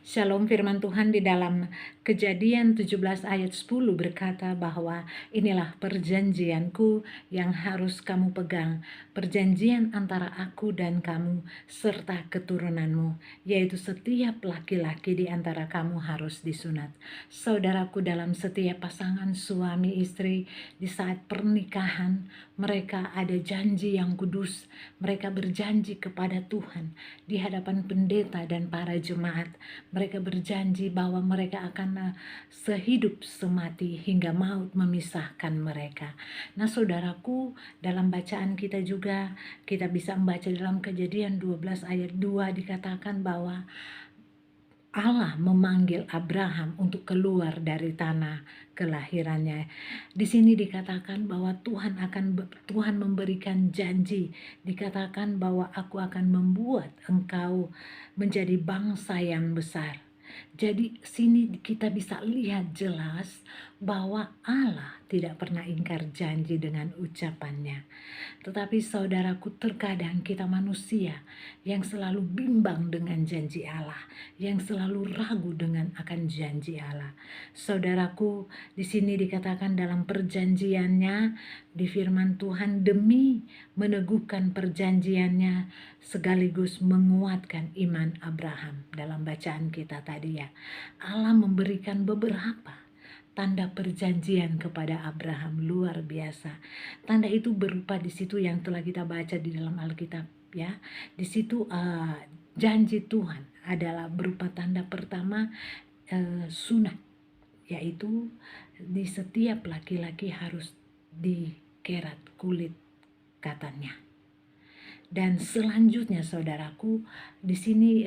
Shalom, firman Tuhan di dalam Kejadian 17 ayat 10 berkata bahwa inilah perjanjianku yang harus kamu pegang, perjanjian antara aku dan kamu serta keturunanmu, yaitu setiap laki-laki di antara kamu harus disunat. Saudaraku, dalam setiap pasangan suami istri di saat pernikahan, mereka ada janji yang kudus. Mereka berjanji kepada Tuhan di hadapan pendeta dan para jemaat. Mereka berjanji bahwa mereka akan sehidup semati hingga maut memisahkan mereka. Nah, saudaraku, dalam bacaan kita juga kita bisa membaca dalam Kejadian 12 ayat 2 dikatakan bahwa Allah memanggil Abraham untuk keluar dari tanah kelahirannya. Di sini dikatakan bahwa Tuhan memberikan janji. Dikatakan bahwa aku akan membuat engkau menjadi bangsa yang besar. Jadi sini kita bisa lihat jelas bahwa Allah tidak pernah ingkar janji dengan ucapannya. Tetapi saudaraku, terkadang kita manusia yang selalu bimbang dengan janji Allah, yang selalu ragu dengan akan janji Allah. Saudaraku, di sini dikatakan dalam perjanjiannya di firman Tuhan, demi meneguhkan perjanjiannya sekaligus menguatkan iman Abraham. Dalam bacaan kita tadi ya, Allah memberikan beberapa tanda perjanjian kepada Abraham, luar biasa. Tanda itu berupa di situ yang telah kita baca di dalam Alkitab ya. Di situ janji Tuhan adalah berupa tanda pertama sunat, yaitu di setiap laki-laki harus dikerat kulit katanya. Dan selanjutnya saudaraku, di sini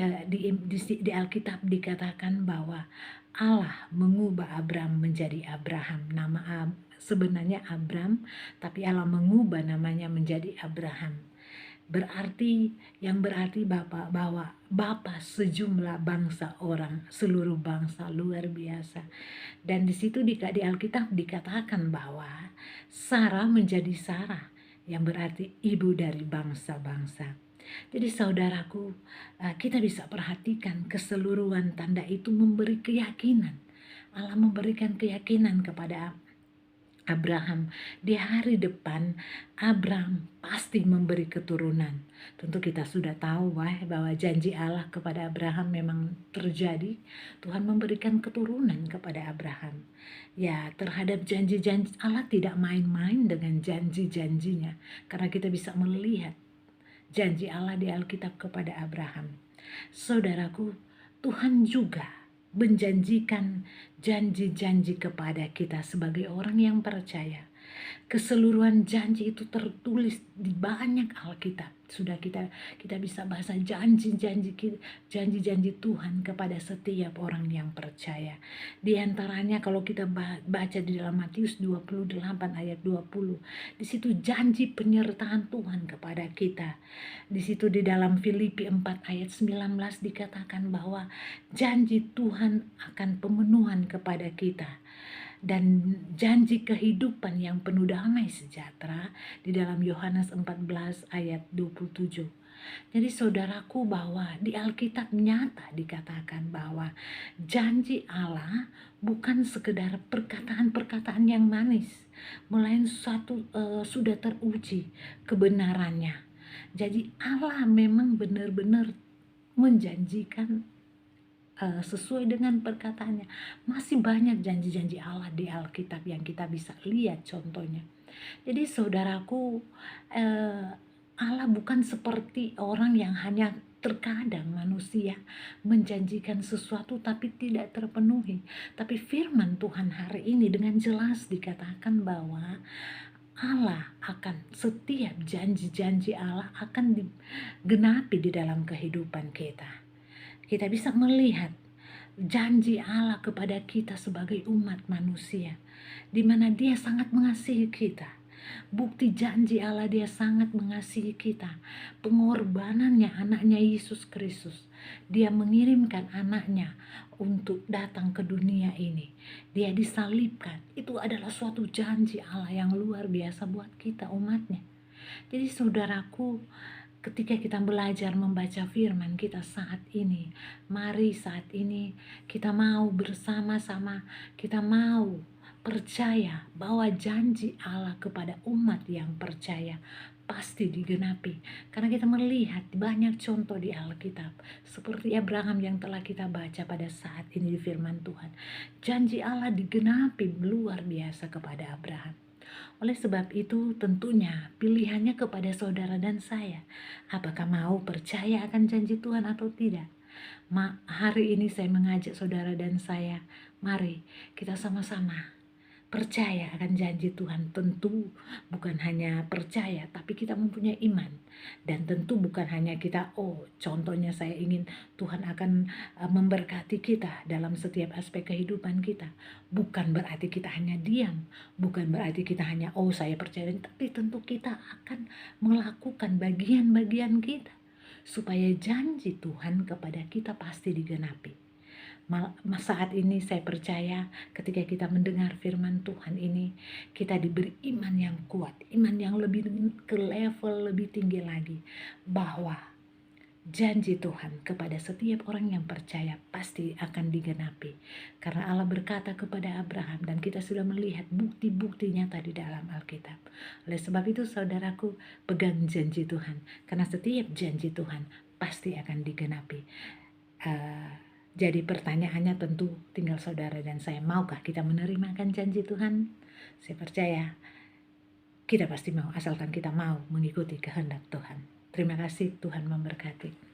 di Alkitab dikatakan bahwa Allah mengubah Abram menjadi Abraham. Nama sebenarnya Abram, tapi Allah mengubah namanya menjadi Abraham. Berarti bahwa Bapa sejumlah bangsa orang, seluruh bangsa, luar biasa. Dan di situ di Alkitab dikatakan bahwa Sarah menjadi Sarah, yang berarti ibu dari bangsa-bangsa. Jadi saudaraku, kita bisa perhatikan keseluruhan tanda itu memberi keyakinan. Allah memberikan keyakinan kepada Abraham, di hari depan Abraham pasti memberi keturunan. Tentu kita sudah tahu bahwa janji Allah kepada Abraham memang terjadi. Tuhan memberikan keturunan kepada Abraham. Ya, terhadap janji-janji Allah tidak main-main dengan janji-janjinya. Karena kita bisa melihat janji Allah di Alkitab kepada Abraham. Saudaraku, Tuhan juga menjanjikan janji-janji kepada kita sebagai orang yang percaya. Keseluruhan janji itu tertulis di banyak Alkitab. Sudah kita bisa bahas janji-janji Tuhan kepada setiap orang yang percaya. Di antaranya kalau kita baca di dalam Matius 28 ayat 20, di situ janji penyertaan Tuhan kepada kita. Di situ di dalam Filipi 4 ayat 19 dikatakan bahwa janji Tuhan akan pemenuhan kepada kita. Dan janji kehidupan yang penuh damai sejahtera di dalam Yohanes 14 ayat 27. Jadi saudaraku, bahwa di Alkitab nyata dikatakan bahwa janji Allah bukan sekedar perkataan-perkataan yang manis, melainkan sudah teruji kebenarannya. Jadi Allah memang benar-benar menjanjikan sesuai dengan perkataannya. Masih banyak janji-janji Allah di Alkitab yang kita bisa lihat contohnya. Jadi saudaraku, Allah bukan seperti orang yang hanya terkadang manusia menjanjikan sesuatu tapi tidak terpenuhi. Tapi firman Tuhan hari ini dengan jelas dikatakan bahwa Allah akan, setiap janji-janji Allah akan digenapi di dalam kehidupan kita. Kita bisa melihat janji Allah kepada kita sebagai umat manusia, di mana Dia sangat mengasihi kita. Bukti janji Allah, Dia sangat mengasihi kita. Pengorbanannya anaknya Yesus Kristus. Dia mengirimkan anaknya untuk datang ke dunia ini. Dia disalibkan. Itu adalah suatu janji Allah yang luar biasa buat kita umatnya. Jadi saudaraku, ketika kita belajar membaca firman kita saat ini, mari saat ini kita mau bersama-sama, kita mau percaya bahwa janji Allah kepada umat yang percaya pasti digenapi. Karena kita melihat banyak contoh di Alkitab, seperti Abraham yang telah kita baca pada saat ini di firman Tuhan. Janji Allah digenapi luar biasa kepada Abraham. Oleh sebab itu tentunya pilihannya kepada saudara dan saya. Apakah mau percaya akan janji Tuhan atau tidak? Hari ini saya mengajak saudara dan saya, mari kita sama-sama percaya akan janji Tuhan. Tentu bukan hanya percaya, tapi kita mempunyai iman. Dan tentu bukan hanya kita, contohnya saya ingin Tuhan akan memberkati kita dalam setiap aspek kehidupan kita. Bukan berarti kita hanya diam, bukan berarti kita hanya, saya percaya, tapi tentu kita akan melakukan bagian-bagian kita supaya janji Tuhan kepada kita pasti digenapi. Saat ini saya percaya ketika kita mendengar firman Tuhan ini, kita diberi iman yang kuat, iman yang lebih ke level lebih tinggi lagi, bahwa janji Tuhan kepada setiap orang yang percaya pasti akan digenapi. Karena Allah berkata kepada Abraham, dan kita sudah melihat bukti-bukti nyata di dalam Alkitab. Oleh sebab itu saudaraku, pegang janji Tuhan, karena setiap janji Tuhan pasti akan digenapi. Jadi pertanyaannya tentu tinggal saudara dan saya, maukah kita menerimakan janji Tuhan? Saya percaya kita pasti mau, asalkan kita mau mengikuti kehendak Tuhan. Terima kasih, Tuhan memberkati.